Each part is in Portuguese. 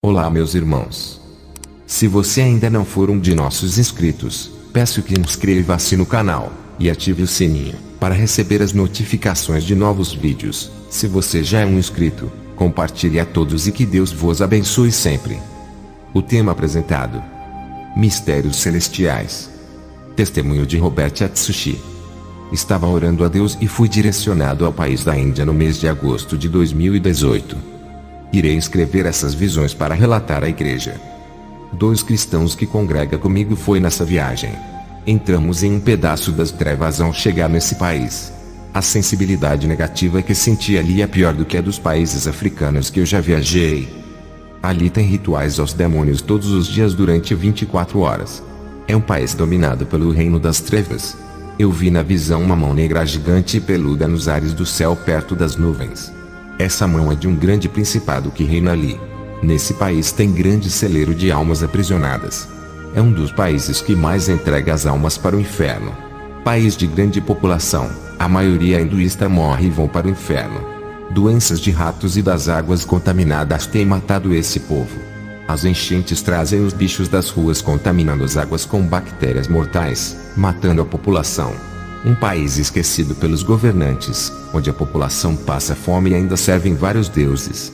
Olá, meus irmãos. Se você ainda não for um de nossos inscritos, peço que inscreva-se no canal e ative o sininho para receber as notificações de novos vídeos. Se você já é um inscrito, compartilhe a todos e que Deus vos abençoe sempre. O tema apresentado: Mistérios Celestiais. Testemunho de Robert Atsushi. Estava orando a Deus e fui direcionado ao país da Índia no mês de agosto de 2018. Irei escrever essas visões para relatar à igreja. 2 cristãos que congrega comigo foi nessa viagem. Entramos em um pedaço das trevas ao chegar nesse país. A sensibilidade negativa que senti ali é pior do que a dos países africanos que eu já viajei. Ali tem rituais aos demônios todos os dias durante 24 horas. É um país dominado pelo reino das trevas. Eu vi na visão uma mão negra gigante e peluda nos ares do céu perto das nuvens. Essa mão é de um grande principado que reina ali. Nesse país tem grande celeiro de almas aprisionadas. É um dos países que mais entrega as almas para o inferno. País de grande população, a maioria hinduísta morre e vão para o inferno. Doenças de ratos e das águas contaminadas têm matado esse povo. As enchentes trazem os bichos das ruas contaminando as águas com bactérias mortais, matando a população. Um país esquecido pelos governantes, onde a população passa fome e ainda servem vários deuses.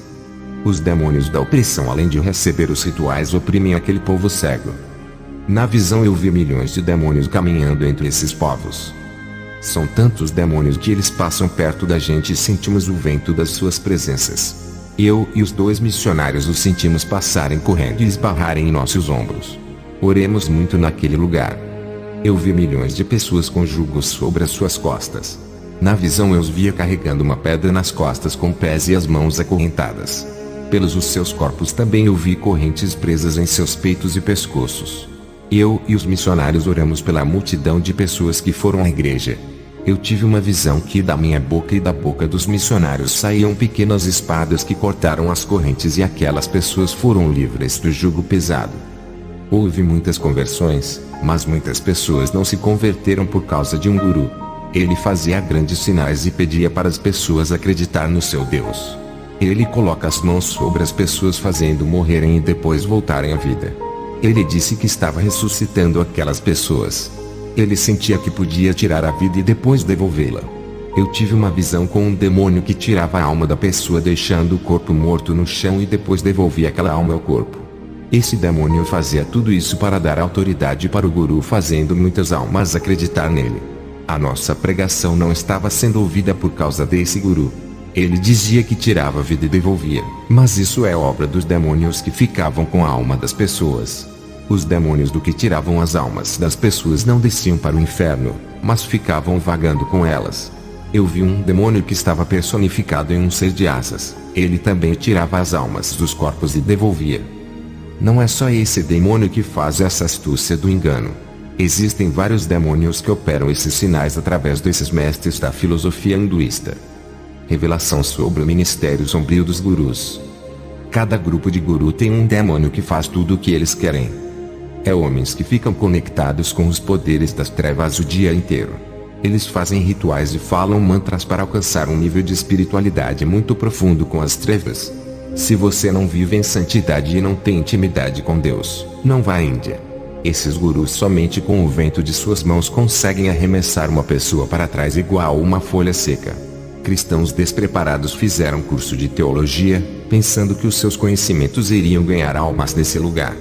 Os demônios da opressão, além de receber os rituais, oprimem aquele povo cego. Na visão eu vi milhões de demônios caminhando entre esses povos. São tantos demônios que eles passam perto da gente e sentimos o vento das suas presenças. Eu e os 2 missionários os sentimos passarem correndo e esbarrarem em nossos ombros. Oremos muito naquele lugar. Eu vi milhões de pessoas com jugos sobre as suas costas. Na visão eu os via carregando uma pedra nas costas com pés e as mãos acorrentadas. Pelos os seus corpos também eu vi correntes presas em seus peitos e pescoços. Eu e os missionários oramos pela multidão de pessoas que foram à igreja. Eu tive uma visão que da minha boca e da boca dos missionários saíam pequenas espadas que cortaram as correntes e aquelas pessoas foram livres do jugo pesado. Houve muitas conversões, mas muitas pessoas não se converteram por causa de um guru. Ele fazia grandes sinais e pedia para as pessoas acreditar no seu Deus. Ele coloca as mãos sobre as pessoas fazendo morrerem e depois voltarem à vida. Ele disse que estava ressuscitando aquelas pessoas. Ele sentia que podia tirar a vida e depois devolvê-la. Eu tive uma visão com um demônio que tirava a alma da pessoa deixando o corpo morto no chão e depois devolvia aquela alma ao corpo. Esse demônio fazia tudo isso para dar autoridade para o guru, fazendo muitas almas acreditar nele. A nossa pregação não estava sendo ouvida por causa desse guru. Ele dizia que tirava a vida e devolvia, mas isso é obra dos demônios que ficavam com a alma das pessoas. Os demônios do que tiravam as almas das pessoas não desciam para o inferno, mas ficavam vagando com elas. Eu vi um demônio que estava personificado em um ser de asas. Ele também tirava as almas dos corpos e devolvia. Não é só esse demônio que faz essa astúcia do engano. Existem vários demônios que operam esses sinais através desses mestres da filosofia hinduísta. Revelação sobre o ministério sombrio dos gurus. Cada grupo de guru tem um demônio que faz tudo o que eles querem. É homens que ficam conectados com os poderes das trevas o dia inteiro. Eles fazem rituais e falam mantras para alcançar um nível de espiritualidade muito profundo com as trevas. Se você não vive em santidade e não tem intimidade com Deus, não vá à Índia. Esses gurus somente com o vento de suas mãos conseguem arremessar uma pessoa para trás igual uma folha seca. Cristãos despreparados fizeram curso de teologia, pensando que os seus conhecimentos iriam ganhar almas nesse lugar.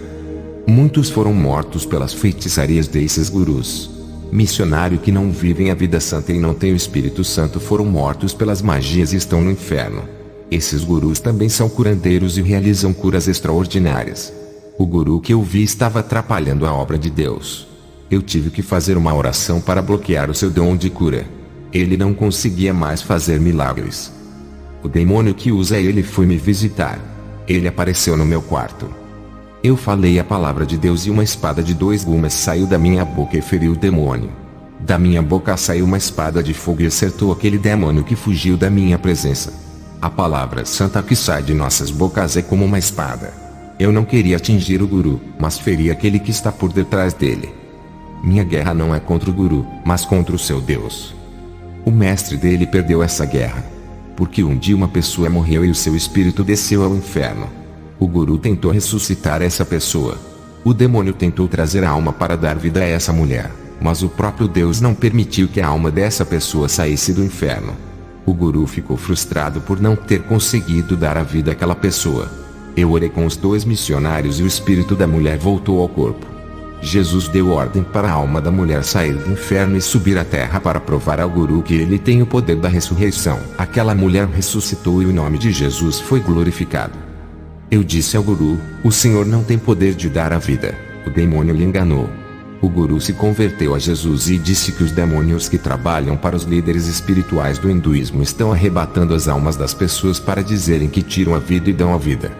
Muitos foram mortos pelas feitiçarias desses gurus. Missionários que não vivem a vida santa e não têm o Espírito Santo foram mortos pelas magias e estão no inferno. Esses gurus também são curandeiros e realizam curas extraordinárias. O guru que eu vi estava atrapalhando a obra de Deus. Eu tive que fazer uma oração para bloquear o seu dom de cura. Ele não conseguia mais fazer milagres. O demônio que usa ele foi me visitar. Ele apareceu no meu quarto. Eu falei a palavra de Deus e uma espada de 2 gumes saiu da minha boca e feriu o demônio. Da minha boca saiu uma espada de fogo e acertou aquele demônio que fugiu da minha presença. A palavra santa que sai de nossas bocas é como uma espada. Eu não queria atingir o guru, mas feri aquele que está por detrás dele. Minha guerra não é contra o guru, mas contra o seu Deus. O mestre dele perdeu essa guerra. Porque um dia uma pessoa morreu e o seu espírito desceu ao inferno. O guru tentou ressuscitar essa pessoa. O demônio tentou trazer a alma para dar vida a essa mulher, mas o próprio Deus não permitiu que a alma dessa pessoa saísse do inferno. O guru ficou frustrado por não ter conseguido dar a vida àquela pessoa. Eu orei com os 2 missionários e o espírito da mulher voltou ao corpo. Jesus deu ordem para a alma da mulher sair do inferno e subir à terra para provar ao guru que ele tem o poder da ressurreição. Aquela mulher ressuscitou e o nome de Jesus foi glorificado. Eu disse ao guru: o senhor não tem poder de dar a vida. O demônio lhe enganou. O guru se converteu a Jesus e disse que os demônios que trabalham para os líderes espirituais do hinduísmo estão arrebatando as almas das pessoas para dizerem que tiram a vida e dão a vida.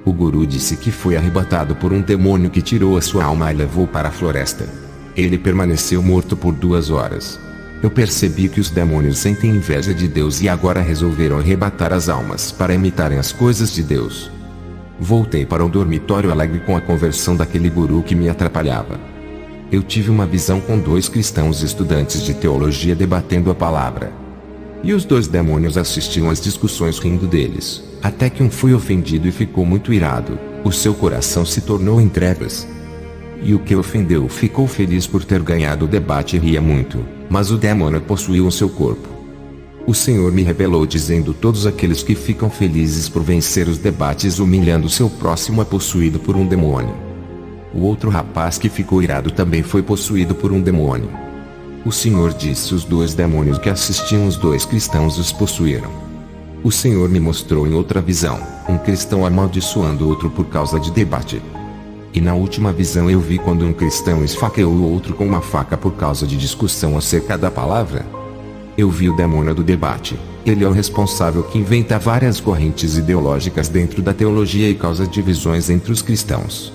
O guru disse que foi arrebatado por um demônio que tirou a sua alma e levou para a floresta. Ele permaneceu morto por 2 horas. Eu percebi que os demônios sentem inveja de Deus e agora resolveram arrebatar as almas para imitarem as coisas de Deus. Voltei para o dormitório alegre com a conversão daquele guru que me atrapalhava. Eu tive uma visão com 2 cristãos estudantes de teologia debatendo a palavra. E os 2 demônios assistiam às discussões rindo deles, até que um foi ofendido e ficou muito irado. O seu coração se tornou em trevas. E o que ofendeu ficou feliz por ter ganhado o debate e ria muito, mas o demônio possuiu o seu corpo. O Senhor me revelou dizendo: todos aqueles que ficam felizes por vencer os debates humilhando seu próximo é possuído por um demônio. O outro rapaz que ficou irado também foi possuído por um demônio. O Senhor disse: os 2 demônios que assistiam os 2 cristãos os possuíram. O Senhor me mostrou em outra visão, um cristão amaldiçoando outro por causa de debate. E na última visão eu vi quando um cristão esfaqueou o outro com uma faca por causa de discussão acerca da palavra. Eu vi o demônio do debate. Ele é o responsável que inventa várias correntes ideológicas dentro da teologia e causa divisões entre os cristãos.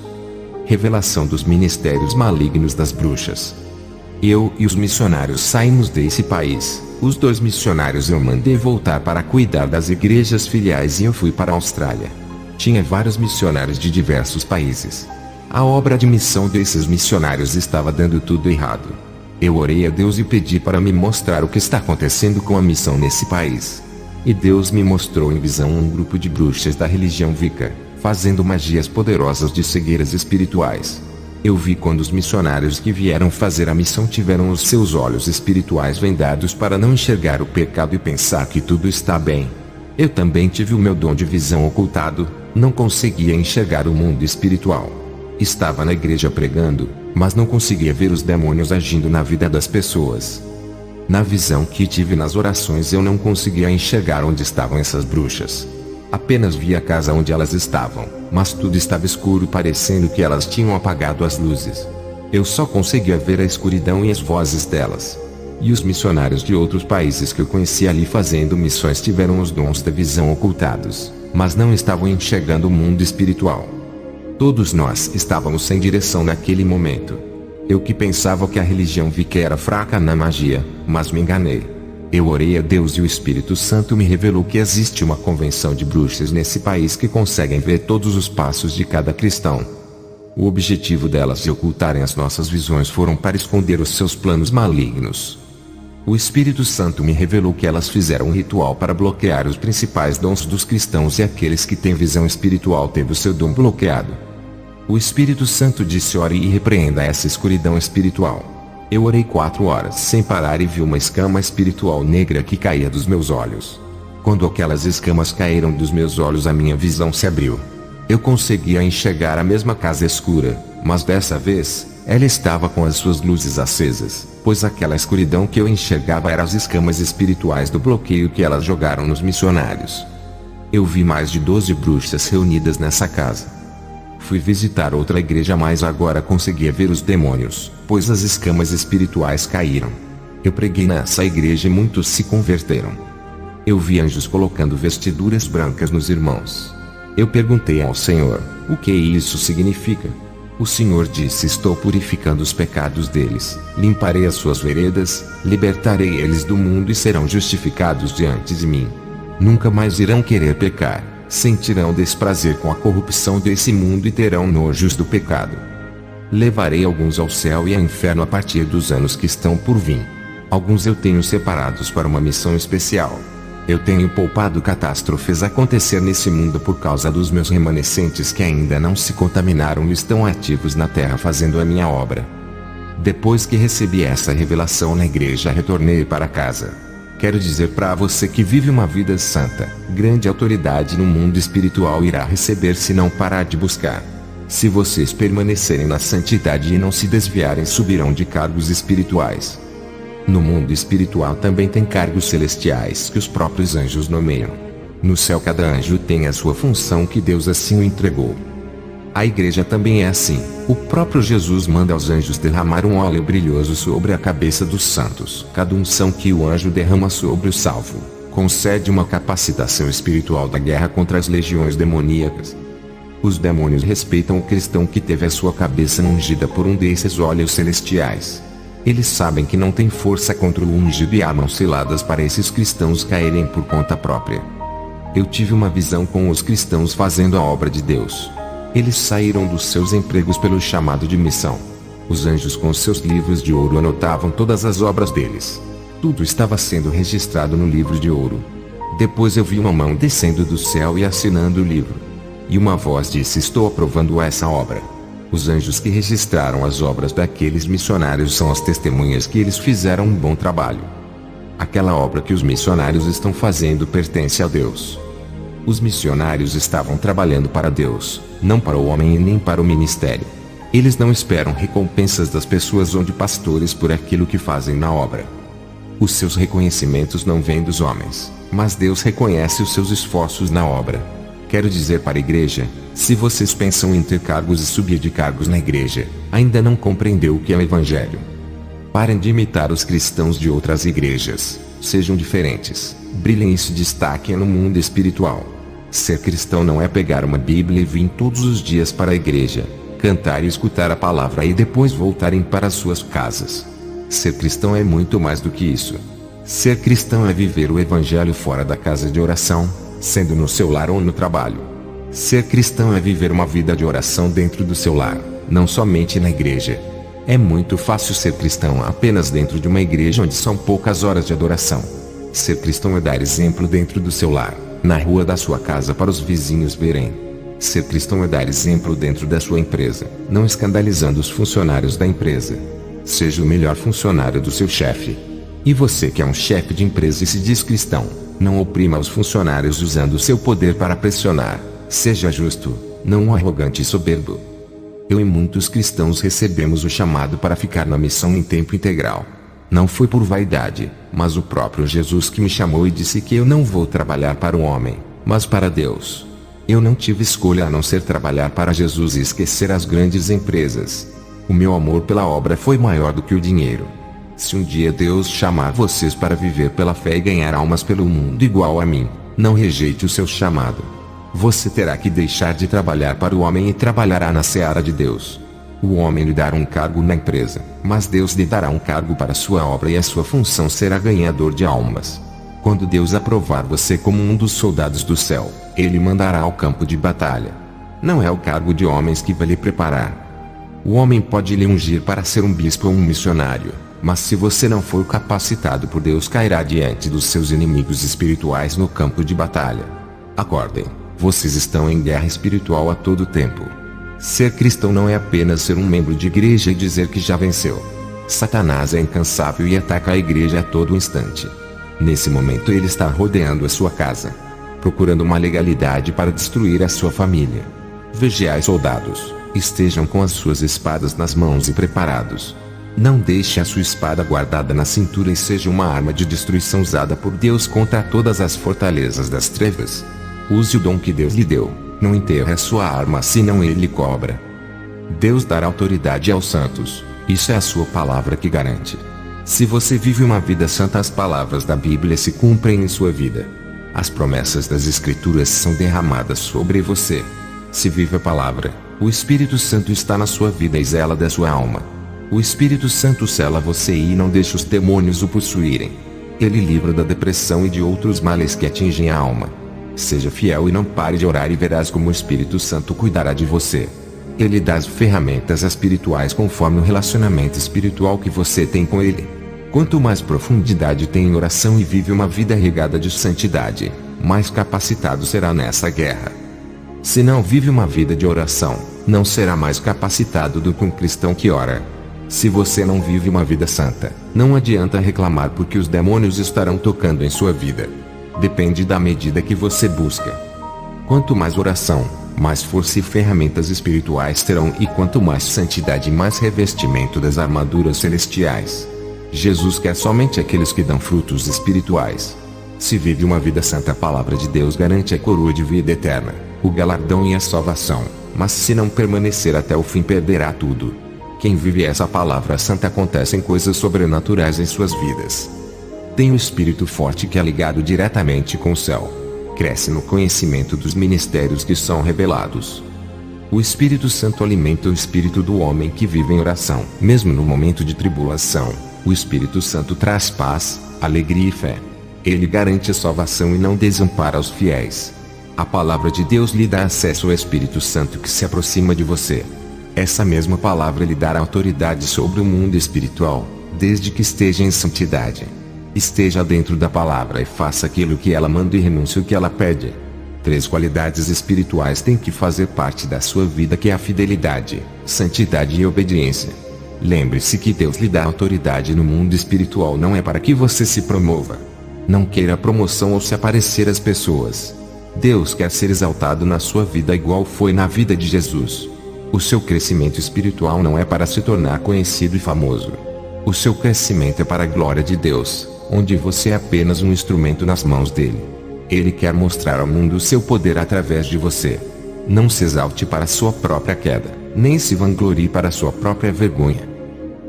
Revelação dos ministérios malignos das bruxas. Eu e os missionários saímos desse país. Os 2 missionários eu mandei voltar para cuidar das igrejas filiais e eu fui para a Austrália. Tinha vários missionários de diversos países. A obra de missão desses missionários estava dando tudo errado. Eu orei a Deus e pedi para me mostrar o que está acontecendo com a missão nesse país. E Deus me mostrou em visão um grupo de bruxas da religião Wicca, fazendo magias poderosas de cegueiras espirituais. Eu vi quando os missionários que vieram fazer a missão tiveram os seus olhos espirituais vendados para não enxergar o pecado e pensar que tudo está bem. Eu também tive o meu dom de visão ocultado, não conseguia enxergar o mundo espiritual. Estava na igreja pregando, mas não conseguia ver os demônios agindo na vida das pessoas. Na visão que tive nas orações eu não conseguia enxergar onde estavam essas bruxas. Apenas via a casa onde elas estavam, mas tudo estava escuro parecendo que elas tinham apagado as luzes. Eu só conseguia ver a escuridão e as vozes delas. E os missionários de outros países que eu conheci ali fazendo missões tiveram os dons da visão ocultados, mas não estavam enxergando o mundo espiritual. Todos nós estávamos sem direção naquele momento. Eu que pensava que a religião Wicca era fraca na magia, mas me enganei. Eu orei a Deus e o Espírito Santo me revelou que existe uma convenção de bruxas nesse país que conseguem ver todos os passos de cada cristão. O objetivo delas de ocultarem as nossas visões foram para esconder os seus planos malignos. O Espírito Santo me revelou que elas fizeram um ritual para bloquear os principais dons dos cristãos e aqueles que têm visão espiritual teve o seu dom bloqueado. O Espírito Santo disse: ore e repreenda essa escuridão espiritual. Eu orei 4 horas sem parar e vi uma escama espiritual negra que caía dos meus olhos. Quando aquelas escamas caíram dos meus olhos a minha visão se abriu. Eu conseguia enxergar a mesma casa escura, mas dessa vez, ela estava com as suas luzes acesas, pois aquela escuridão que eu enxergava eram as escamas espirituais do bloqueio que elas jogaram nos missionários. Eu vi mais de 12 bruxas reunidas nessa casa. Fui visitar outra igreja, mas agora conseguia ver os demônios, pois as escamas espirituais caíram. Eu preguei nessa igreja e muitos se converteram. Eu vi anjos colocando vestiduras brancas nos irmãos. Eu perguntei ao Senhor: o que isso significa? O Senhor disse: estou purificando os pecados deles, limparei as suas veredas, libertarei eles do mundo e serão justificados diante de mim. Nunca mais irão querer pecar. Sentirão desprazer com a corrupção desse mundo e terão nojos do pecado. Levarei alguns ao céu e ao inferno a partir dos anos que estão por vir. Alguns eu tenho separados para uma missão especial. Eu tenho poupado catástrofes acontecer nesse mundo por causa dos meus remanescentes que ainda não se contaminaram e estão ativos na terra fazendo a minha obra. Depois que recebi essa revelação na igreja, retornei para casa. Quero dizer para você que vive uma vida santa, grande autoridade no mundo espiritual irá receber se não parar de buscar. Se vocês permanecerem na santidade e não se desviarem, subirão de cargos espirituais. No mundo espiritual também tem cargos celestiais que os próprios anjos nomeiam. No céu cada anjo tem a sua função que Deus assim o entregou. A igreja também é assim. O próprio Jesus manda aos anjos derramar um óleo brilhoso sobre a cabeça dos santos. Cada unção que o anjo derrama sobre o salvo, concede uma capacitação espiritual da guerra contra as legiões demoníacas. Os demônios respeitam o cristão que teve a sua cabeça ungida por um desses óleos celestiais. Eles sabem que não tem força contra o ungido e armam ciladas para esses cristãos caírem por conta própria. Eu tive uma visão com os cristãos fazendo a obra de Deus. Eles saíram dos seus empregos pelo chamado de missão. Os anjos com seus livros de ouro anotavam todas as obras deles. Tudo estava sendo registrado no livro de ouro. Depois eu vi uma mão descendo do céu e assinando o livro. E uma voz disse: estou aprovando essa obra. Os anjos que registraram as obras daqueles missionários são as testemunhas que eles fizeram um bom trabalho. Aquela obra que os missionários estão fazendo pertence a Deus. Os missionários estavam trabalhando para Deus, não para o homem e nem para o ministério. Eles não esperam recompensas das pessoas ou de pastores por aquilo que fazem na obra. Os seus reconhecimentos não vêm dos homens, mas Deus reconhece os seus esforços na obra. Quero dizer para a igreja, se vocês pensam em ter cargos e subir de cargos na igreja, ainda não compreendeu o que é o Evangelho. Parem de imitar os cristãos de outras igrejas, sejam diferentes, brilhem e se destaquem no mundo espiritual. Ser cristão não é pegar uma Bíblia e vir todos os dias para a igreja, cantar e escutar a palavra e depois voltarem para suas casas. Ser cristão é muito mais do que isso. Ser cristão é viver o Evangelho fora da casa de oração, sendo no seu lar ou no trabalho. Ser cristão é viver uma vida de oração dentro do seu lar, não somente na igreja. É muito fácil ser cristão apenas dentro de uma igreja onde são poucas horas de adoração. Ser cristão é dar exemplo dentro do seu lar, na rua da sua casa para os vizinhos verem. Ser cristão é dar exemplo dentro da sua empresa, não escandalizando os funcionários da empresa. Seja o melhor funcionário do seu chefe. E você que é um chefe de empresa e se diz cristão, não oprima os funcionários usando seu poder para pressionar. Seja justo, não um arrogante e soberbo. Eu e muitos cristãos recebemos o chamado para ficar na missão em tempo integral. Não foi por vaidade, mas o próprio Jesus que me chamou e disse que eu não vou trabalhar para o homem, mas para Deus. Eu não tive escolha a não ser trabalhar para Jesus e esquecer as grandes empresas. O meu amor pela obra foi maior do que o dinheiro. Se um dia Deus chamar vocês para viver pela fé e ganhar almas pelo mundo igual a mim, não rejeite o seu chamado. Você terá que deixar de trabalhar para o homem e trabalhará na seara de Deus. O homem lhe dará um cargo na empresa, mas Deus lhe dará um cargo para a sua obra e a sua função será ganhador de almas. Quando Deus aprovar você como um dos soldados do céu, Ele mandará ao campo de batalha. Não é o cargo de homens que vai lhe preparar. O homem pode lhe ungir para ser um bispo ou um missionário, mas se você não for capacitado por Deus, cairá diante dos seus inimigos espirituais no campo de batalha. Acordem, vocês estão em guerra espiritual a todo tempo. Ser cristão não é apenas ser um membro de igreja e dizer que já venceu. Satanás é incansável e ataca a igreja a todo instante. Nesse momento ele está rodeando a sua casa, procurando uma legalidade para destruir a sua família. Vigiai, soldados, estejam com as suas espadas nas mãos e preparados. Não deixe a sua espada guardada na cintura e seja uma arma de destruição usada por Deus contra todas as fortalezas das trevas. Use o dom que Deus lhe deu, não enterre a sua arma senão Ele lhe cobra. Deus dará autoridade aos santos, isso é a sua palavra que garante. Se você vive uma vida santa, as palavras da Bíblia se cumprem em sua vida. As promessas das Escrituras são derramadas sobre você. Se vive a palavra, o Espírito Santo está na sua vida e zela da sua alma. O Espírito Santo sela você e não deixa os demônios o possuírem. Ele livra da depressão e de outros males que atingem a alma. Seja fiel e não pare de orar e verás como o Espírito Santo cuidará de você. Ele dá as ferramentas espirituais conforme o relacionamento espiritual que você tem com Ele. Quanto mais profundidade tem em oração e vive uma vida regada de santidade, mais capacitado será nessa guerra. Se não vive uma vida de oração, não será mais capacitado do que um cristão que ora. Se você não vive uma vida santa, não adianta reclamar porque os demônios estarão tocando em sua vida. Depende da medida que você busca. Quanto mais oração, mais força e ferramentas espirituais terão, e quanto mais santidade, mais revestimento das armaduras celestiais. Jesus quer somente aqueles que dão frutos espirituais. Se vive uma vida santa, a palavra de Deus garante a coroa de vida eterna, o galardão e a salvação, mas se não permanecer até o fim, perderá tudo. Quem vive essa palavra santa, acontecem coisas sobrenaturais em suas vidas. Tem o espírito forte que é ligado diretamente com o céu. Cresce no conhecimento dos ministérios que são revelados. O Espírito Santo alimenta o espírito do homem que vive em oração. Mesmo no momento de tribulação, o Espírito Santo traz paz, alegria e fé. Ele garante a salvação e não desampara os fiéis. A palavra de Deus lhe dá acesso ao Espírito Santo que se aproxima de você. Essa mesma palavra lhe dará autoridade sobre o mundo espiritual, desde que esteja em santidade. Esteja dentro da palavra e faça aquilo que ela manda e renuncie o que ela pede. 3 qualidades espirituais têm que fazer parte da sua vida, que é a fidelidade, santidade e obediência. Lembre-se que Deus lhe dá autoridade no mundo espiritual não é para que você se promova. Não queira promoção ou se aparecer às pessoas. Deus quer ser exaltado na sua vida igual foi na vida de Jesus. O seu crescimento espiritual não é para se tornar conhecido e famoso. O seu crescimento é para a glória de Deus, onde você é apenas um instrumento nas mãos dele. Ele quer mostrar ao mundo o seu poder através de você. Não se exalte para sua própria queda, nem se vanglorie para sua própria vergonha.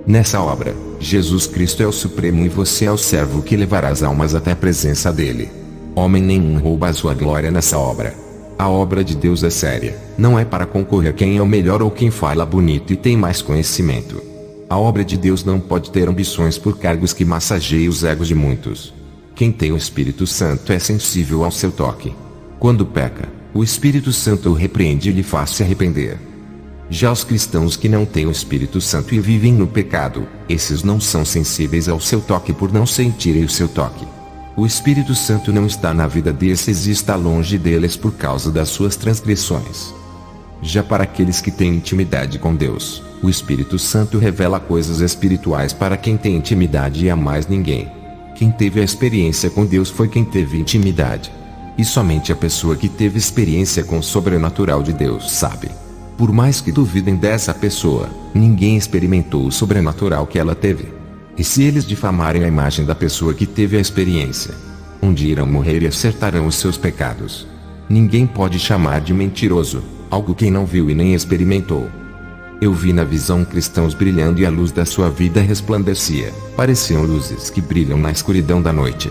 Nessa obra, Jesus Cristo é o Supremo e você é o servo que levará as almas até a presença dele. Homem nenhum rouba a sua glória nessa obra. A obra de Deus é séria, não é para concorrer quem é o melhor ou quem fala bonito e tem mais conhecimento. A obra de Deus não pode ter ambições por cargos que massageiem os egos de muitos. Quem tem o Espírito Santo é sensível ao seu toque. Quando peca, o Espírito Santo o repreende e lhe faz se arrepender. Já os cristãos que não têm o Espírito Santo e vivem no pecado, esses não são sensíveis ao seu toque por não sentirem o seu toque. O Espírito Santo não está na vida desses e está longe deles por causa das suas transgressões. Já para aqueles que têm intimidade com Deus, o Espírito Santo revela coisas espirituais para quem tem intimidade e a mais ninguém. Quem teve a experiência com Deus foi quem teve intimidade. E somente a pessoa que teve experiência com o sobrenatural de Deus sabe. Por mais que duvidem dessa pessoa, ninguém experimentou o sobrenatural que ela teve. E se eles difamarem a imagem da pessoa que teve a experiência, um dia irão morrer e acertarão os seus pecados. Ninguém pode chamar de mentiroso algo quem não viu e nem experimentou. Eu vi na visão cristãos brilhando e a luz da sua vida resplandecia. Pareciam luzes que brilham na escuridão da noite.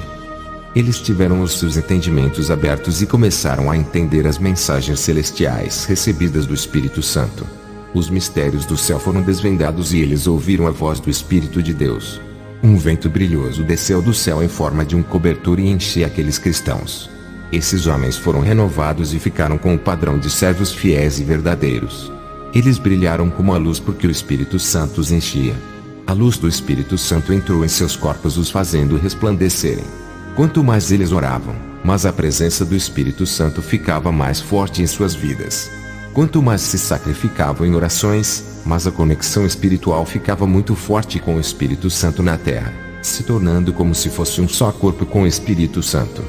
Eles tiveram os seus entendimentos abertos e começaram a entender as mensagens celestiais recebidas do Espírito Santo. Os mistérios do céu foram desvendados e eles ouviram a voz do Espírito de Deus. Um vento brilhoso desceu do céu em forma de um cobertor e encheu aqueles cristãos. Esses homens foram renovados e ficaram com o padrão de servos fiéis e verdadeiros. Eles brilharam como a luz porque o Espírito Santo os enchia. A luz do Espírito Santo entrou em seus corpos, os fazendo resplandecerem. Quanto mais eles oravam, mais a presença do Espírito Santo ficava mais forte em suas vidas. Quanto mais se sacrificavam em orações, mais a conexão espiritual ficava muito forte com o Espírito Santo na terra, se tornando como se fosse um só corpo com o Espírito Santo.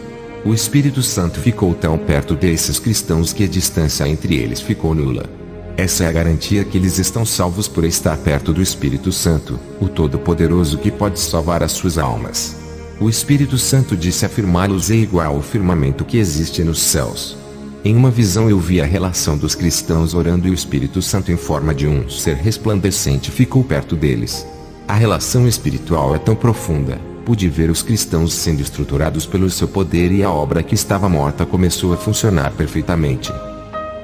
O Espírito Santo ficou tão perto desses cristãos que a distância entre eles ficou nula. Essa é a garantia que eles estão salvos por estar perto do Espírito Santo, o Todo-Poderoso que pode salvar as suas almas. O Espírito Santo disse afirmá-los é igual ao firmamento que existe nos céus. Em uma visão eu vi a relação dos cristãos orando e o Espírito Santo em forma de um ser resplandecente ficou perto deles. A relação espiritual é tão profunda. Pude ver os cristãos sendo estruturados pelo seu poder e a obra que estava morta começou a funcionar perfeitamente.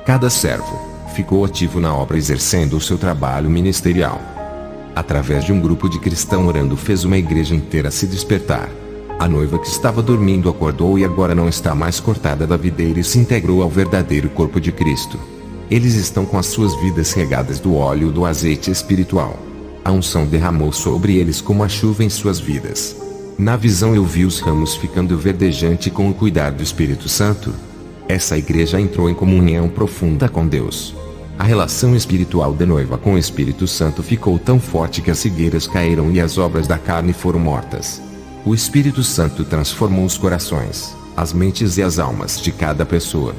Cada servo ficou ativo na obra exercendo o seu trabalho ministerial. Através de um grupo de cristãos orando fez uma igreja inteira se despertar. A noiva que estava dormindo acordou e agora não está mais cortada da videira e se integrou ao verdadeiro corpo de Cristo. Eles estão com as suas vidas regadas do óleo do azeite espiritual. A unção derramou sobre eles como a chuva em suas vidas. Na visão eu vi os ramos ficando verdejante com o cuidar do Espírito Santo. Essa igreja entrou em comunhão profunda com Deus. A relação espiritual da noiva com o Espírito Santo ficou tão forte que as figueiras caíram e as obras da carne foram mortas. O Espírito Santo transformou os corações, as mentes e as almas de cada pessoa.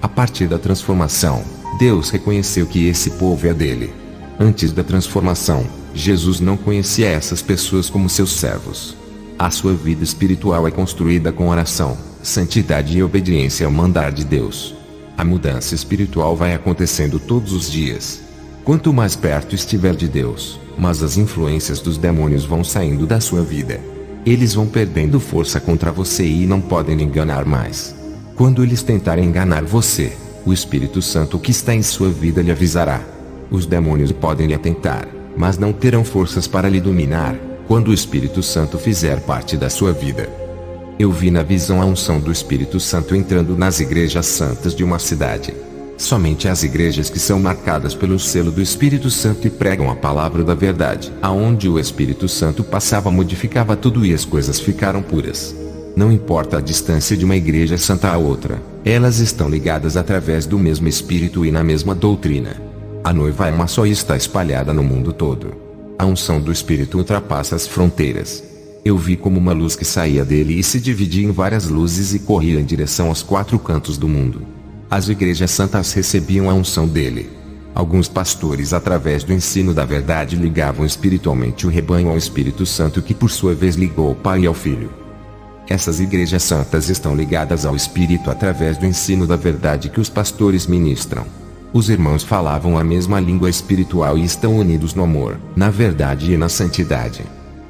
A partir da transformação, Deus reconheceu que esse povo é dele. Antes da transformação, Jesus não conhecia essas pessoas como seus servos. A sua vida espiritual é construída com oração, santidade e obediência ao mandar de Deus. A mudança espiritual vai acontecendo todos os dias. Quanto mais perto estiver de Deus, mais as influências dos demônios vão saindo da sua vida. Eles vão perdendo força contra você e não podem lhe enganar mais. Quando eles tentarem enganar você, o Espírito Santo que está em sua vida lhe avisará. Os demônios podem lhe atentar, mas não terão forças para lhe dominar, quando o Espírito Santo fizer parte da sua vida. Eu vi na visão a unção do Espírito Santo entrando nas igrejas santas de uma cidade. Somente as igrejas que são marcadas pelo selo do Espírito Santo e pregam a palavra da verdade, aonde o Espírito Santo passava, modificava tudo e as coisas ficaram puras. Não importa a distância de uma igreja santa a outra, elas estão ligadas através do mesmo Espírito e na mesma doutrina. A noiva é uma só e está espalhada no mundo todo. A unção do Espírito ultrapassa as fronteiras. Eu vi como uma luz que saía dele e se dividia em várias luzes e corria em direção aos 4 cantos do mundo. As igrejas santas recebiam a unção dele. Alguns pastores, através do ensino da verdade, ligavam espiritualmente o rebanho ao Espírito Santo, que por sua vez ligou ao Pai e ao Filho. Essas igrejas santas estão ligadas ao Espírito através do ensino da verdade que os pastores ministram. Os irmãos falavam a mesma língua espiritual e estão unidos no amor, na verdade e na santidade.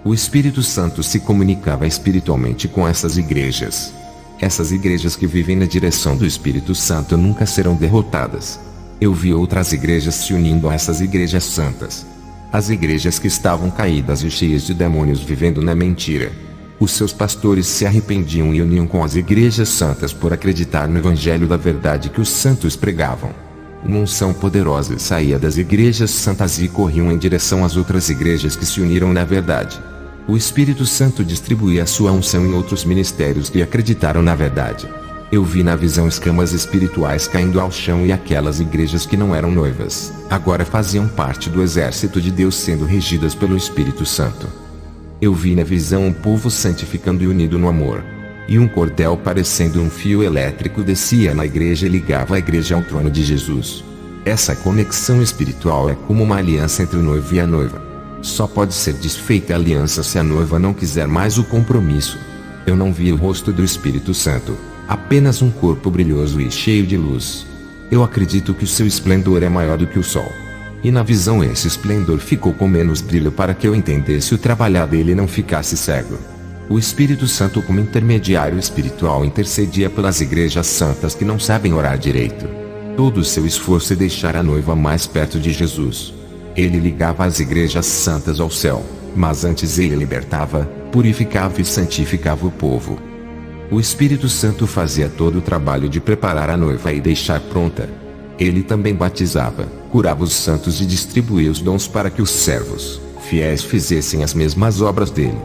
O Espírito Santo se comunicava espiritualmente com essas igrejas. Essas igrejas que vivem na direção do Espírito Santo nunca serão derrotadas. Eu vi outras igrejas se unindo a essas igrejas santas. As igrejas que estavam caídas e cheias de demônios vivendo na mentira. Os seus pastores se arrependiam e uniam com as igrejas santas por acreditar no evangelho da verdade que os santos pregavam. Uma unção poderosa saía das igrejas santas e corriam em direção às outras igrejas que se uniram na verdade. O Espírito Santo distribuía a sua unção em outros ministérios que acreditaram na verdade. Eu vi na visão escamas espirituais caindo ao chão e aquelas igrejas que não eram noivas, agora faziam parte do exército de Deus sendo regidas pelo Espírito Santo. Eu vi na visão um povo santificando e unido no amor. E um cordel parecendo um fio elétrico descia na igreja e ligava a igreja ao trono de Jesus. Essa conexão espiritual é como uma aliança entre o noivo e a noiva. Só pode ser desfeita a aliança se a noiva não quiser mais o compromisso. Eu não vi o rosto do Espírito Santo, apenas um corpo brilhoso e cheio de luz. Eu acredito que o seu esplendor é maior do que o sol. E na visão esse esplendor ficou com menos brilho para que eu entendesse o trabalhar dele e não ficasse cego. O Espírito Santo, como intermediário espiritual, intercedia pelas igrejas santas que não sabem orar direito. Todo o seu esforço é deixar a noiva mais perto de Jesus. Ele ligava as igrejas santas ao céu, mas antes ele libertava, purificava e santificava o povo. O Espírito Santo fazia todo o trabalho de preparar a noiva e deixar pronta. Ele também batizava, curava os santos e distribuía os dons para que os servos, fiéis, fizessem as mesmas obras dele.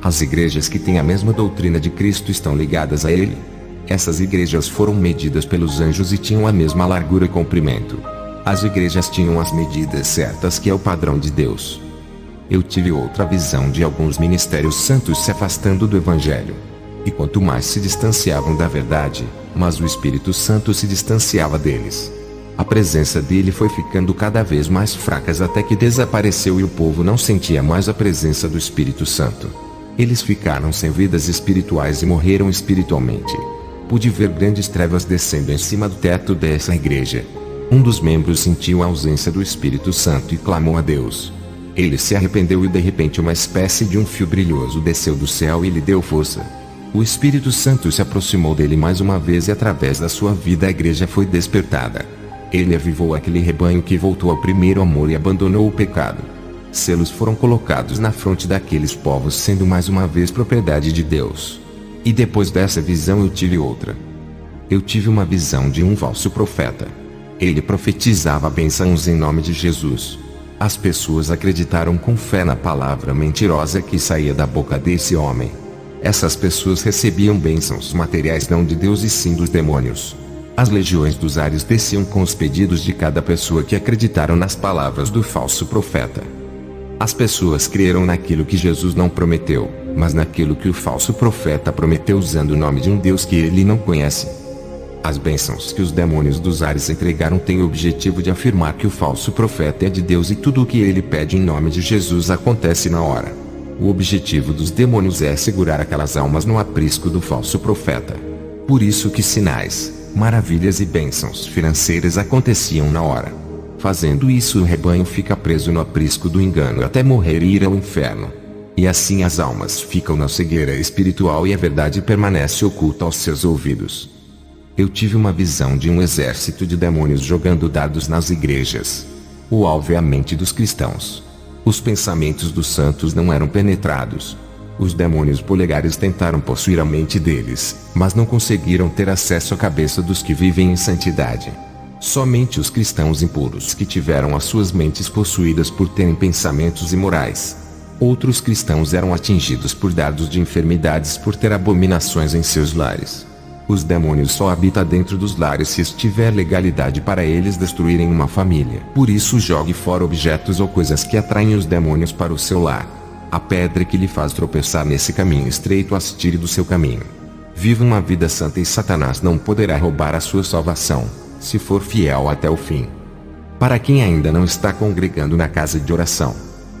As igrejas que têm a mesma doutrina de Cristo estão ligadas a ele. Essas igrejas foram medidas pelos anjos e tinham a mesma largura e comprimento. As igrejas tinham as medidas certas, que é o padrão de Deus. Eu tive outra visão de alguns ministérios santos se afastando do Evangelho. E quanto mais se distanciavam da verdade, mais o Espírito Santo se distanciava deles. A presença dele foi ficando cada vez mais fraca até que desapareceu e o povo não sentia mais a presença do Espírito Santo. Eles ficaram sem vidas espirituais e morreram espiritualmente. Pude ver grandes trevas descendo em cima do teto dessa igreja. Um dos membros sentiu a ausência do Espírito Santo e clamou a Deus. Ele se arrependeu e de repente uma espécie de um fio brilhoso desceu do céu e lhe deu força. O Espírito Santo se aproximou dele mais uma vez e através da sua vida a igreja foi despertada. Ele avivou aquele rebanho que voltou ao primeiro amor e abandonou o pecado. Selos foram colocados na fronte daqueles povos, sendo mais uma vez propriedade de Deus. E depois dessa visão eu tive outra. Eu tive uma visão de um falso profeta. Ele profetizava bênçãos em nome de Jesus. As pessoas acreditaram com fé na palavra mentirosa que saía da boca desse homem. Essas pessoas recebiam bênçãos materiais não de Deus e sim dos demônios. As legiões dos ares desciam com os pedidos de cada pessoa que acreditaram nas palavras do falso profeta. As pessoas creram naquilo que Jesus não prometeu, mas naquilo que o falso profeta prometeu usando o nome de um Deus que ele não conhece. As bênçãos que os demônios dos ares entregaram têm o objetivo de afirmar que o falso profeta é de Deus e tudo o que ele pede em nome de Jesus acontece na hora. O objetivo dos demônios é segurar aquelas almas no aprisco do falso profeta. Por isso que sinais, maravilhas e bênçãos financeiras aconteciam na hora. Fazendo isso, o rebanho fica preso no aprisco do engano até morrer e ir ao inferno. E assim as almas ficam na cegueira espiritual e a verdade permanece oculta aos seus ouvidos. Eu tive uma visão de um exército de demônios jogando dados nas igrejas. O alvo é a mente dos cristãos. Os pensamentos dos santos não eram penetrados. Os demônios polegares tentaram possuir a mente deles, mas não conseguiram ter acesso à cabeça dos que vivem em santidade. Somente os cristãos impuros que tiveram as suas mentes possuídas por terem pensamentos imorais. Outros cristãos eram atingidos por dardos de enfermidades por ter abominações em seus lares. Os demônios só habitam dentro dos lares se estiver legalidade para eles destruírem uma família. Por isso jogue fora objetos ou coisas que atraem os demônios para o seu lar. A pedra que lhe faz tropeçar nesse caminho estreito as tire do seu caminho. Viva uma vida santa e Satanás não poderá roubar a sua salvação, se for fiel até o fim. Para quem ainda não está congregando na casa de oração,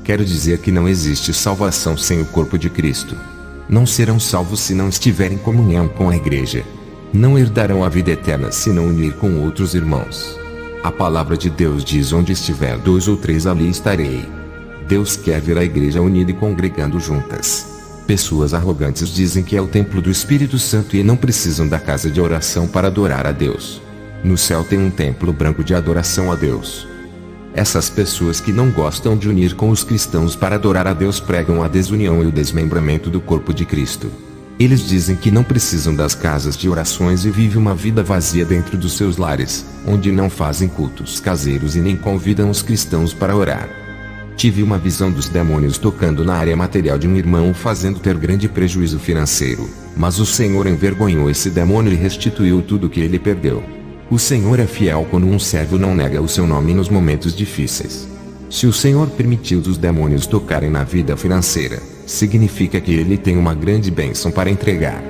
quero dizer que não existe salvação sem o corpo de Cristo. Não serão salvos se não estiverem em comunhão com a igreja. Não herdarão a vida eterna se não unir com outros irmãos. A palavra de Deus diz: onde estiver 2 ou 3 ali estarei. Deus quer ver a igreja unida e congregando juntas. Pessoas arrogantes dizem que é o templo do Espírito Santo e não precisam da casa de oração para adorar a Deus. No céu tem um templo branco de adoração a Deus. Essas pessoas que não gostam de unir com os cristãos para adorar a Deus pregam a desunião e o desmembramento do corpo de Cristo. Eles dizem que não precisam das casas de orações e vivem uma vida vazia dentro dos seus lares, onde não fazem cultos caseiros e nem convidam os cristãos para orar. Tive uma visão dos demônios tocando na área material de um irmão fazendo ter grande prejuízo financeiro, mas o Senhor envergonhou esse demônio e restituiu tudo que ele perdeu. O Senhor é fiel quando um servo não nega o seu nome nos momentos difíceis. Se o Senhor permitiu os demônios tocarem na vida financeira, significa que ele tem uma grande bênção para entregar.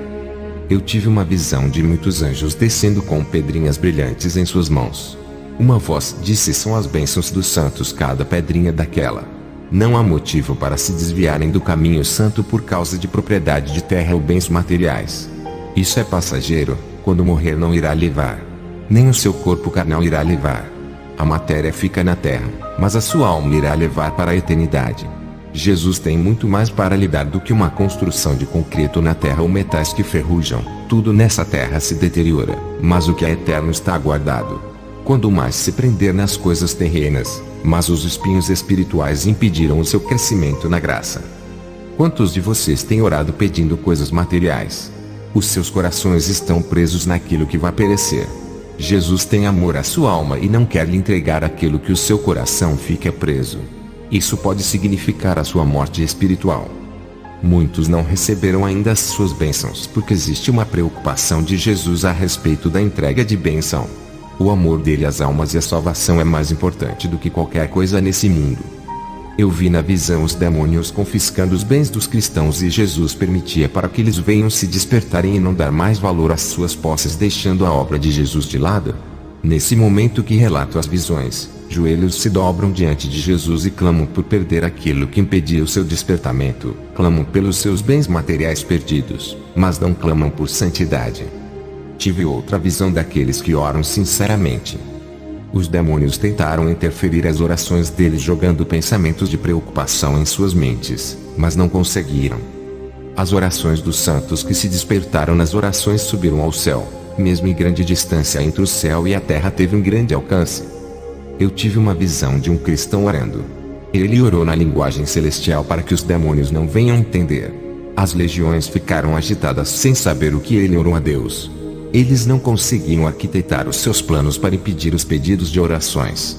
Eu tive uma visão de muitos anjos descendo com pedrinhas brilhantes em suas mãos. Uma voz disse: são as bênçãos dos santos cada pedrinha daquela. Não há motivo para se desviarem do caminho santo por causa de propriedade de terra ou bens materiais. Isso é passageiro, quando morrer não irá levar. Nem o seu corpo carnal irá levar. A matéria fica na terra, mas a sua alma irá levar para a eternidade. Jesus tem muito mais para lhe dar do que uma construção de concreto na terra ou metais que ferrujam. Tudo nessa terra se deteriora, mas o que é eterno está guardado. Quando mais se prender nas coisas terrenas, mas os espinhos espirituais impediram o seu crescimento na graça. Quantos de vocês têm orado pedindo coisas materiais? Os seus corações estão presos naquilo que vai perecer. Jesus tem amor à sua alma e não quer lhe entregar aquilo que o seu coração fica preso. Isso pode significar a sua morte espiritual. Muitos não receberam ainda as suas bênçãos porque existe uma preocupação de Jesus a respeito da entrega de bênção. O amor dele às almas e a salvação é mais importante do que qualquer coisa nesse mundo. Eu vi na visão os demônios confiscando os bens dos cristãos e Jesus permitia para que eles venham se despertarem e não dar mais valor às suas posses, deixando a obra de Jesus de lado. Nesse momento que relato as visões, joelhos se dobram diante de Jesus e clamam por perder aquilo que impedia o seu despertamento, clamam pelos seus bens materiais perdidos, mas não clamam por santidade. Tive outra visão daqueles que oram sinceramente. Os demônios tentaram interferir as orações deles jogando pensamentos de preocupação em suas mentes, mas não conseguiram. As orações dos santos que se despertaram nas orações subiram ao céu, mesmo em grande distância entre o céu e a terra teve um grande alcance. Eu tive uma visão de um cristão orando. Ele orou na linguagem celestial para que os demônios não venham entender. As legiões ficaram agitadas sem saber o que ele orou a Deus. Eles não conseguiam arquitetar os seus planos para impedir os pedidos de orações.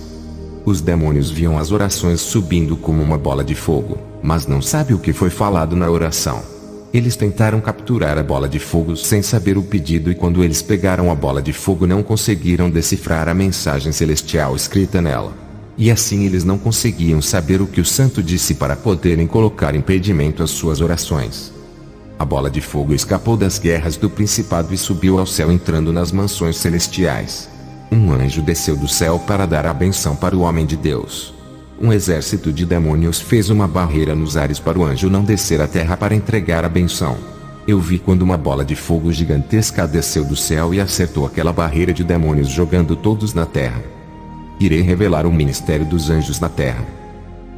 Os demônios viam as orações subindo como uma bola de fogo, mas não sabe o que foi falado na oração. Eles tentaram capturar a bola de fogo sem saber o pedido, e quando eles pegaram a bola de fogo não conseguiram decifrar a mensagem celestial escrita nela. E assim eles não conseguiam saber o que o santo disse para poderem colocar impedimento às suas orações. A bola de fogo escapou das guerras do principado e subiu ao céu, entrando nas mansões celestiais. Um anjo desceu do céu para dar a benção para o homem de Deus. Um exército de demônios fez uma barreira nos ares para o anjo não descer à terra para entregar a benção. Eu vi quando uma bola de fogo gigantesca desceu do céu e acertou aquela barreira de demônios, jogando todos na terra. Irei revelar o ministério dos anjos na terra.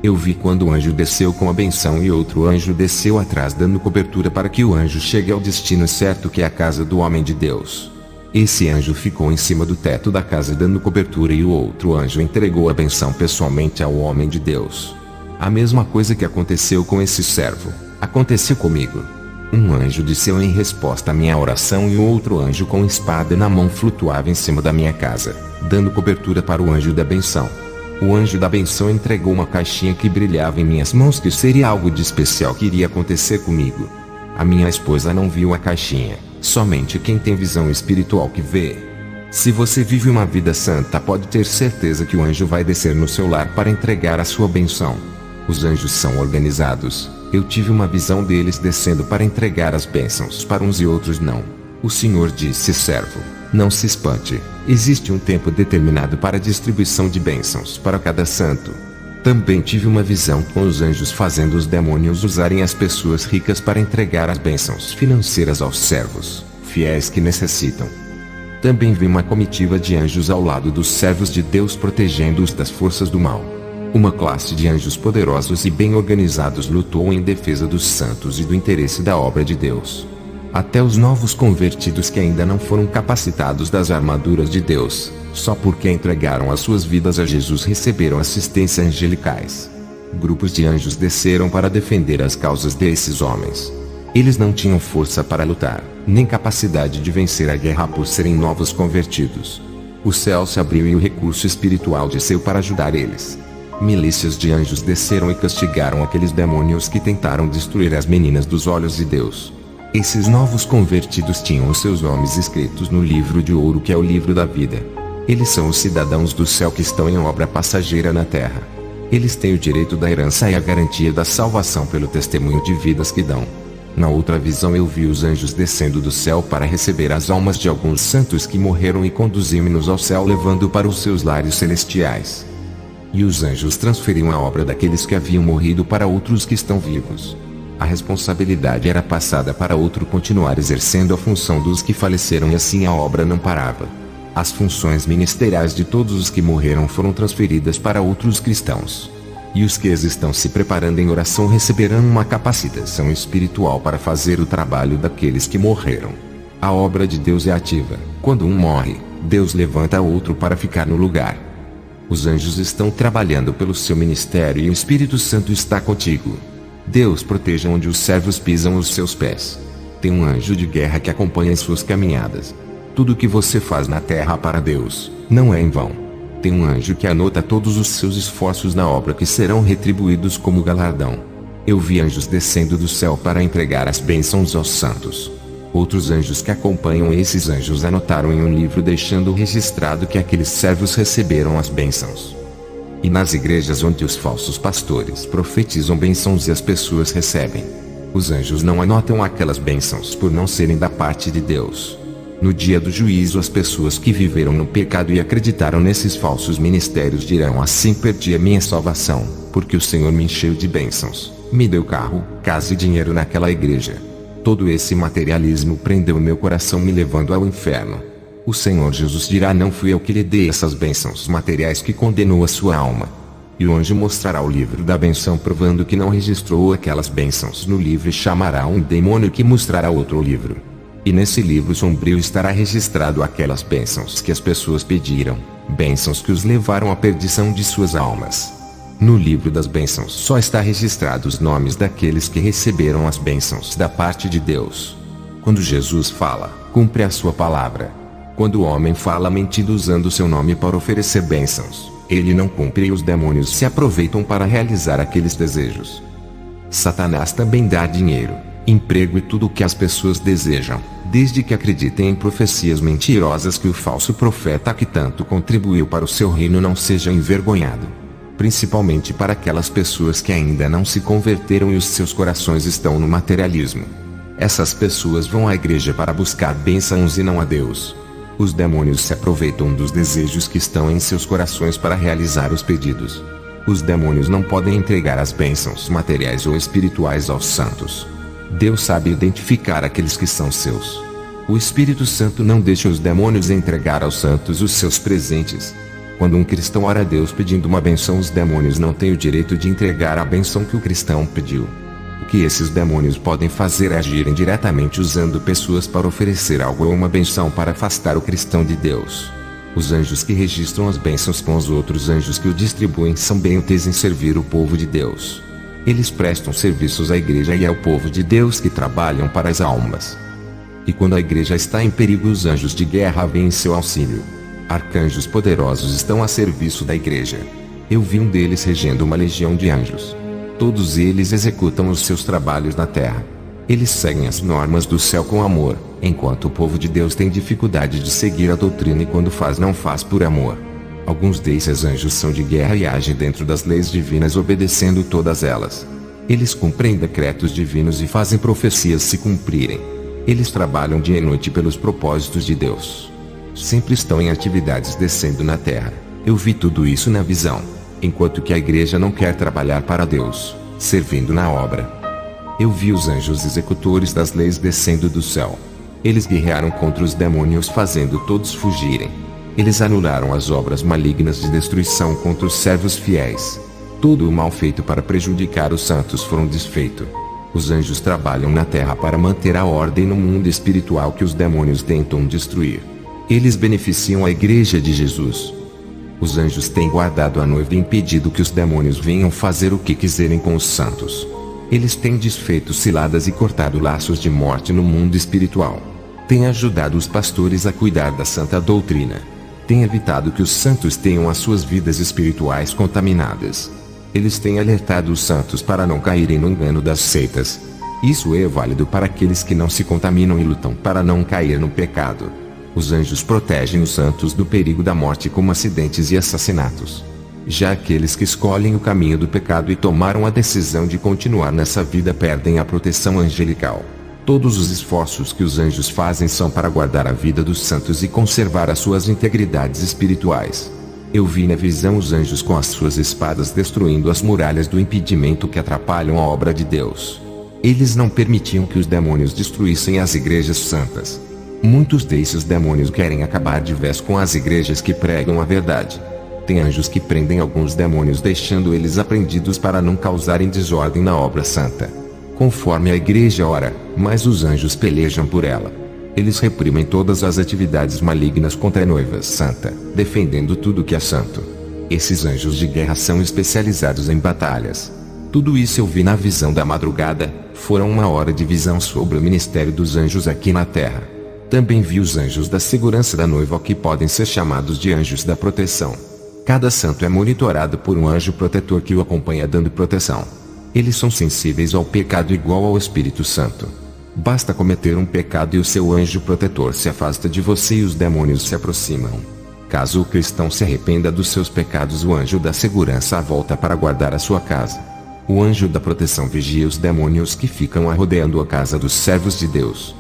Eu vi quando o anjo desceu com a benção e outro anjo desceu atrás, dando cobertura para que o anjo chegue ao destino certo, que é a casa do homem de Deus. Esse anjo ficou em cima do teto da casa dando cobertura, e o outro anjo entregou a benção pessoalmente ao homem de Deus. A mesma coisa que aconteceu com esse servo, aconteceu comigo. Um anjo desceu em resposta à minha oração e o outro anjo com espada na mão flutuava em cima da minha casa, dando cobertura para o anjo da benção. O anjo da benção entregou uma caixinha que brilhava em minhas mãos, que seria algo de especial que iria acontecer comigo. A minha esposa não viu a caixinha. Somente quem tem visão espiritual que vê. Se você vive uma vida santa, pode ter certeza que o anjo vai descer no seu lar para entregar a sua benção. Os anjos são organizados. Eu tive uma visão deles descendo para entregar as bênçãos para uns e outros não. O Senhor disse: servo, não se espante. Existe um tempo determinado para a distribuição de bênçãos para cada santo. Também tive uma visão com os anjos fazendo os demônios usarem as pessoas ricas para entregar as bênçãos financeiras aos servos fiéis que necessitam. Também vi uma comitiva de anjos ao lado dos servos de Deus, protegendo-os das forças do mal. Uma classe de anjos poderosos e bem organizados lutou em defesa dos santos e do interesse da obra de Deus. Até os novos convertidos que ainda não foram capacitados das armaduras de Deus, só porque entregaram as suas vidas a Jesus, receberam assistência angelicais. Grupos de anjos desceram para defender as causas desses homens. Eles não tinham força para lutar, nem capacidade de vencer a guerra por serem novos convertidos. O céu se abriu e o recurso espiritual desceu para ajudar eles. Milícias de anjos desceram e castigaram aqueles demônios que tentaram destruir as meninas dos olhos de Deus. Esses novos convertidos tinham os seus nomes escritos no livro de ouro, que é o livro da vida. Eles são os cidadãos do céu que estão em obra passageira na terra. Eles têm o direito da herança e a garantia da salvação pelo testemunho de vidas que dão. Na outra visão eu vi os anjos descendo do céu para receber as almas de alguns santos que morreram e conduzir-nos ao céu, levando para os seus lares celestiais. E os anjos transferiam a obra daqueles que haviam morrido para outros que estão vivos. A responsabilidade era passada para outro continuar exercendo a função dos que faleceram, e assim a obra não parava. As funções ministeriais de todos os que morreram foram transferidas para outros cristãos. E os que estão se preparando em oração receberão uma capacitação espiritual para fazer o trabalho daqueles que morreram. A obra de Deus é ativa. Quando um morre, Deus levanta outro para ficar no lugar. Os anjos estão trabalhando pelo seu ministério e o Espírito Santo está contigo. Deus proteja onde os servos pisam os seus pés. Tem um anjo de guerra que acompanha as suas caminhadas. Tudo o que você faz na terra para Deus não é em vão. Tem um anjo que anota todos os seus esforços na obra, que serão retribuídos como galardão. Eu vi anjos descendo do céu para entregar as bênçãos aos santos. Outros anjos que acompanham esses anjos anotaram em um livro, deixando registrado que aqueles servos receberam as bênçãos. E nas igrejas onde os falsos pastores profetizam bênçãos e as pessoas recebem, os anjos não anotam aquelas bênçãos por não serem da parte de Deus. No dia do juízo, as pessoas que viveram no pecado e acreditaram nesses falsos ministérios dirão: assim perdi a minha salvação, porque o Senhor me encheu de bênçãos, me deu carro, casa e dinheiro naquela igreja. Todo esse materialismo prendeu meu coração, me levando ao inferno. O Senhor Jesus dirá: não fui eu que lhe dei essas bênçãos materiais que condenou a sua alma. E o anjo mostrará o livro da benção, provando que não registrou aquelas bênçãos no livro, e chamará um demônio que mostrará outro livro. E nesse livro sombrio estará registrado aquelas bênçãos que as pessoas pediram, bênçãos que os levaram à perdição de suas almas. No livro das bênçãos só está registrado os nomes daqueles que receberam as bênçãos da parte de Deus. Quando Jesus fala, cumpre a sua palavra. Quando o homem fala mentindo usando o seu nome para oferecer bênçãos, Ele não cumpre e os demônios se aproveitam para realizar aqueles desejos. Satanás também dá dinheiro, emprego e tudo o que as pessoas desejam, desde que acreditem em profecias mentirosas que o falso profeta que tanto contribuiu para o seu reino não seja envergonhado. Principalmente para aquelas pessoas que ainda não se converteram e os seus corações estão no materialismo. Essas pessoas vão à igreja para buscar bênçãos e não a Deus. Os demônios se aproveitam dos desejos que estão em seus corações para realizar os pedidos. Os demônios não podem entregar as bênçãos materiais ou espirituais aos santos. Deus sabe identificar aqueles que são seus. O Espírito Santo não deixa os demônios entregar aos santos os seus presentes. Quando um cristão ora a Deus pedindo uma benção, os demônios não têm o direito de entregar a benção que o cristão pediu. O que esses demônios podem fazer é agir indiretamente usando pessoas para oferecer algo ou uma benção para afastar o cristão de Deus. Os anjos que registram as bênçãos com os outros anjos que o distribuem são bem úteis em servir o povo de Deus. Eles prestam serviços à igreja e ao povo de Deus que trabalham para as almas. E quando a igreja está em perigo, os anjos de guerra vêm em seu auxílio. Arcanjos poderosos estão a serviço da igreja. Eu vi um deles regendo uma legião de anjos. Todos eles executam os seus trabalhos na terra. Eles seguem as normas do céu com amor, enquanto o povo de Deus tem dificuldade de seguir a doutrina e quando faz não faz por amor. Alguns desses anjos são de guerra e agem dentro das leis divinas obedecendo todas elas. Eles cumprem decretos divinos e fazem profecias se cumprirem. Eles trabalham dia e noite pelos propósitos de Deus. Sempre estão em atividades descendo na terra. Eu vi tudo isso na visão. Enquanto que a igreja não quer trabalhar para Deus, servindo na obra. Eu vi os anjos executores das leis descendo do céu. Eles guerrearam contra os demônios fazendo todos fugirem. Eles anularam as obras malignas de destruição contra os servos fiéis. Todo o mal feito para prejudicar os santos foram desfeito. Os anjos trabalham na terra para manter a ordem no mundo espiritual que os demônios tentam destruir. Eles beneficiam a igreja de Jesus. Os anjos têm guardado a noiva e impedido que os demônios venham fazer o que quiserem com os santos. Eles têm desfeito ciladas e cortado laços de morte no mundo espiritual. Têm ajudado os pastores a cuidar da santa doutrina. Têm evitado que os santos tenham as suas vidas espirituais contaminadas. Eles têm alertado os santos para não caírem no engano das seitas. Isso é válido para aqueles que não se contaminam e lutam para não cair no pecado. Os anjos protegem os santos do perigo da morte como acidentes e assassinatos. Já aqueles que escolhem o caminho do pecado e tomaram a decisão de continuar nessa vida perdem a proteção angelical. Todos os esforços que os anjos fazem são para guardar a vida dos santos e conservar as suas integridades espirituais. Eu vi na visão os anjos com as suas espadas destruindo as muralhas do impedimento que atrapalham a obra de Deus. Eles não permitiam que os demônios destruíssem as igrejas santas. Muitos desses demônios querem acabar de vez com as igrejas que pregam a verdade. Tem anjos que prendem alguns demônios deixando eles apreendidos para não causarem desordem na obra santa. Conforme a igreja ora, mas os anjos pelejam por ela. Eles reprimem todas as atividades malignas contra a noiva santa, defendendo tudo que é santo. Esses anjos de guerra são especializados em batalhas. Tudo isso eu vi na visão da madrugada, foram 1 hora de visão sobre o ministério dos anjos aqui na terra. Também vi os anjos da segurança da noiva que podem ser chamados de anjos da proteção. Cada santo é monitorado por um anjo protetor que o acompanha dando proteção. Eles são sensíveis ao pecado igual ao Espírito Santo. Basta cometer um pecado e o seu anjo protetor se afasta de você e os demônios se aproximam. Caso o cristão se arrependa dos seus pecados, o anjo da segurança volta para guardar a sua casa. O anjo da proteção vigia os demônios que ficam rodeando a casa dos servos de Deus.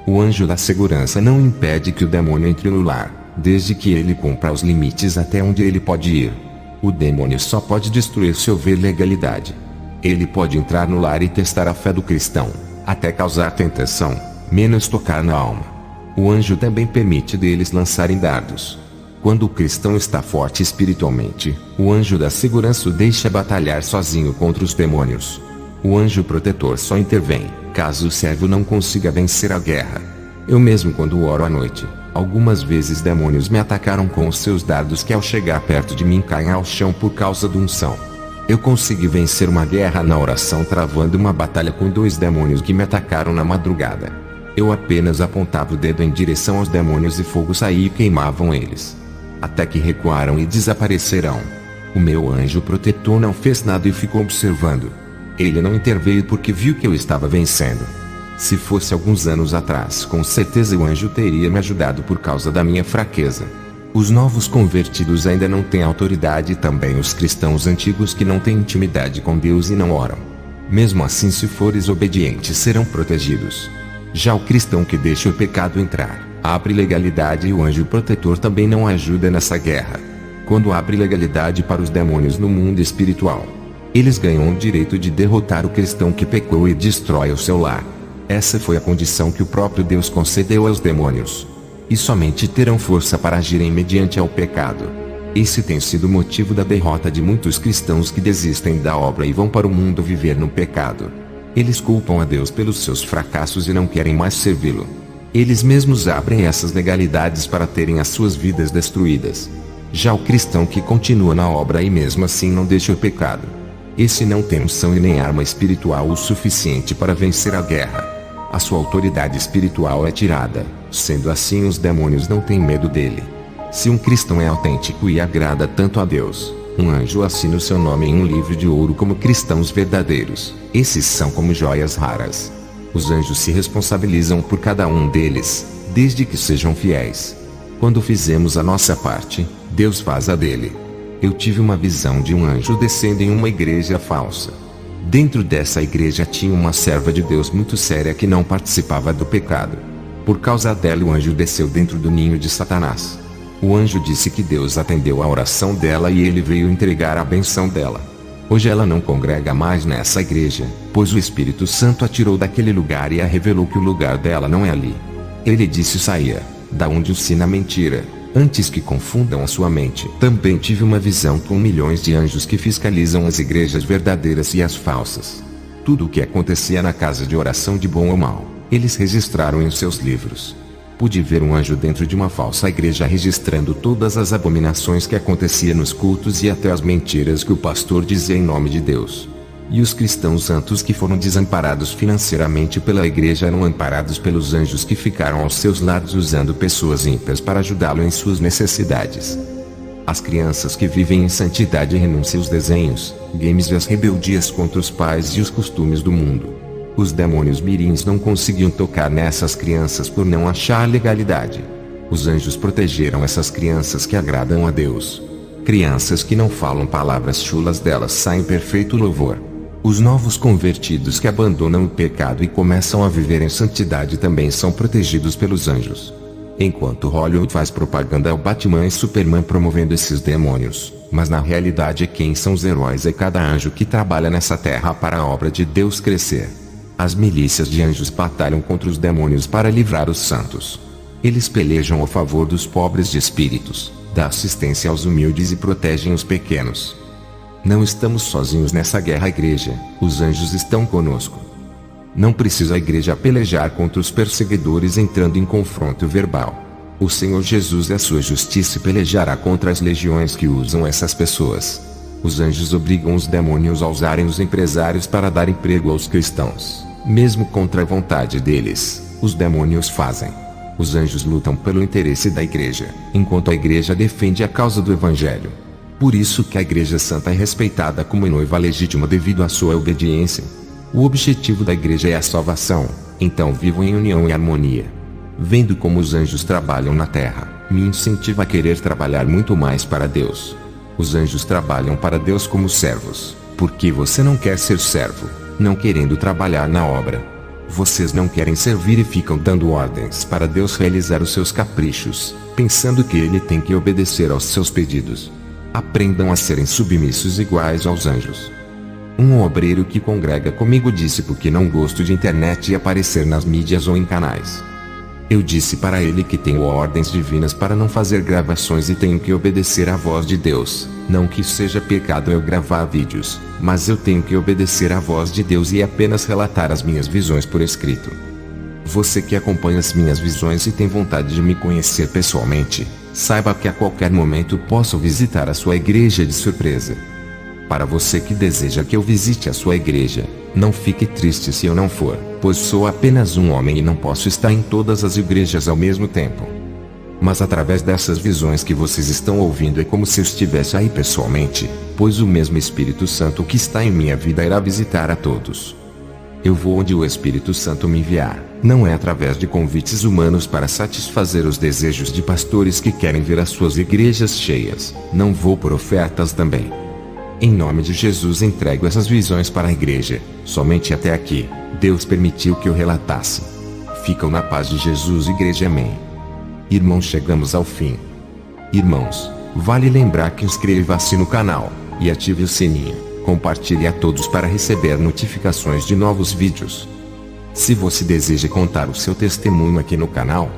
O anjo da segurança não impede que o demônio entre no lar, desde que ele cumpra os limites até onde ele pode ir. O demônio só pode destruir se houver legalidade. Ele pode entrar no lar e testar a fé do cristão, até causar tentação, menos tocar na alma. O anjo também permite deles lançarem dardos. Quando o cristão está forte espiritualmente, o anjo da segurança o deixa batalhar sozinho contra os demônios. O anjo protetor só intervém caso o servo não consiga vencer a guerra. Eu mesmo, quando oro à noite, algumas vezes demônios me atacaram com os seus dardos que ao chegar perto de mim caem ao chão por causa da unção. Eu consegui vencer uma guerra na oração travando uma batalha com 2 demônios que me atacaram na madrugada. Eu apenas apontava o dedo em direção aos demônios e fogo saía e queimavam eles. até que recuaram e desaparecerão. O meu anjo protetor não fez nada e ficou observando. Ele não interveio porque viu que eu estava vencendo. Se fosse alguns anos atrás, com certeza o anjo teria me ajudado por causa da minha fraqueza. Os novos convertidos ainda não têm autoridade e também os cristãos antigos que não têm intimidade com Deus e não oram. Mesmo assim, se fores obediente, serão protegidos. Já o cristão que deixa o pecado entrar, abre legalidade e o anjo protetor também não ajuda nessa guerra. Quando abre legalidade para os demônios no mundo espiritual, eles ganham o direito de derrotar o cristão que pecou e destrói o seu lar. Essa foi a condição que o próprio Deus concedeu aos demônios. E somente terão força para agirem mediante ao pecado. Esse tem sido o motivo da derrota de muitos cristãos que desistem da obra e vão para o mundo viver no pecado. Eles culpam a Deus pelos seus fracassos e não querem mais servi-lo. Eles mesmos abrem essas legalidades para terem as suas vidas destruídas. Já o cristão que continua na obra e mesmo assim não deixa o pecado, esse não tem unção e nem arma espiritual o suficiente para vencer a guerra. A sua autoridade espiritual é tirada, sendo assim os demônios não têm medo dele. Se um cristão é autêntico e agrada tanto a Deus, um anjo assina o seu nome em um livro de ouro como cristãos verdadeiros. Esses são como joias raras. Os anjos se responsabilizam por cada um deles, desde que sejam fiéis. Quando fizemos a nossa parte, Deus faz a dele. Eu tive uma visão de um anjo descendo em uma igreja falsa. Dentro dessa igreja tinha uma serva de Deus muito séria que não participava do pecado. Por causa dela o anjo desceu dentro do ninho de Satanás. O anjo disse que Deus atendeu a oração dela e ele veio entregar a benção dela. Hoje ela não congrega mais nessa igreja, pois o Espírito Santo a tirou daquele lugar e a revelou que o lugar dela não é ali. Ele disse: saia, da onde ensina a mentira, antes que confundam a sua mente. Também tive uma visão com milhões de anjos que fiscalizam as igrejas verdadeiras e as falsas. Tudo o que acontecia na casa de oração, de bom ou mal, eles registraram em seus livros. Pude ver um anjo dentro de uma falsa igreja registrando todas as abominações que acontecia nos cultos e até as mentiras que o pastor dizia em nome de Deus. E os cristãos santos que foram desamparados financeiramente pela igreja eram amparados pelos anjos que ficaram aos seus lados usando pessoas ímpias para ajudá-lo em suas necessidades. As crianças que vivem em santidade renunciam aos desenhos, games e às rebeldias contra os pais e os costumes do mundo. Os demônios mirins não conseguiam tocar nessas crianças por não achar legalidade. Os anjos protegeram essas crianças que agradam a Deus. Crianças que não falam palavras chulas delas saem perfeito louvor. Os novos convertidos que abandonam o pecado e começam a viver em santidade também são protegidos pelos anjos. Enquanto Hollywood faz propaganda ao Batman e Superman promovendo esses demônios, mas na realidade quem são os heróis é cada anjo que trabalha nessa terra para a obra de Deus crescer. As milícias de anjos batalham contra os demônios para livrar os santos. Eles pelejam a favor dos pobres de espíritos, dão assistência aos humildes e protegem os pequenos. Não estamos sozinhos nessa guerra, igreja, os anjos estão conosco. Não precisa a igreja pelejar contra os perseguidores entrando em confronto verbal. O Senhor Jesus e a sua justiça pelejará contra as legiões que usam essas pessoas. Os anjos obrigam os demônios a usarem os empresários para dar emprego aos cristãos. Mesmo contra a vontade deles, os demônios fazem. Os anjos lutam pelo interesse da igreja, enquanto a igreja defende a causa do evangelho. Por isso que a igreja santa é respeitada como noiva legítima devido à sua obediência. O objetivo da igreja é a salvação, então vivam em união e harmonia. Vendo como os anjos trabalham na terra, me incentiva a querer trabalhar muito mais para Deus. Os anjos trabalham para Deus como servos. Por que você não quer ser servo, não querendo trabalhar na obra? Vocês não querem servir e ficam dando ordens para Deus realizar os seus caprichos, pensando que Ele tem que obedecer aos seus pedidos. Aprendam a serem submissos iguais aos anjos. Um obreiro que congrega comigo disse: porque não gosto de internet e aparecer nas mídias ou em canais. Eu disse para ele que tenho ordens divinas para não fazer gravações e tenho que obedecer à voz de Deus. Não que seja pecado eu gravar vídeos, mas eu tenho que obedecer à voz de Deus e apenas relatar as minhas visões por escrito. Você que acompanha as minhas visões e tem vontade de me conhecer pessoalmente, saiba que a qualquer momento posso visitar a sua igreja de surpresa. Para você que deseja que eu visite a sua igreja, não fique triste se eu não for, pois sou apenas um homem e não posso estar em todas as igrejas ao mesmo tempo. Mas através dessas visões que vocês estão ouvindo é como se eu estivesse aí pessoalmente, pois o mesmo Espírito Santo que está em minha vida irá visitar a todos. Eu vou onde o Espírito Santo me enviar, não é através de convites humanos para satisfazer os desejos de pastores que querem ver as suas igrejas cheias, não vou por ofertas também. Em nome de Jesus entrego essas visões para a igreja, somente até aqui, Deus permitiu que eu relatasse. Ficam na paz de Jesus, igreja, amém. Irmãos, chegamos ao fim. Irmãos, vale lembrar que inscreva-se no canal, e ative o sininho, compartilhe a todos para receber notificações de novos vídeos. Se você deseja contar o seu testemunho aqui no canal,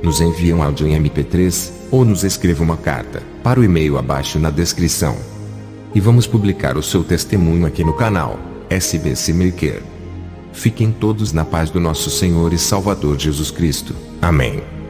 nos envie um áudio em MP3, ou nos escreva uma carta, para o e-mail abaixo na descrição. E vamos publicar o seu testemunho aqui no canal, SBC Maker. Fiquem todos na paz do nosso Senhor e Salvador Jesus Cristo. Amém.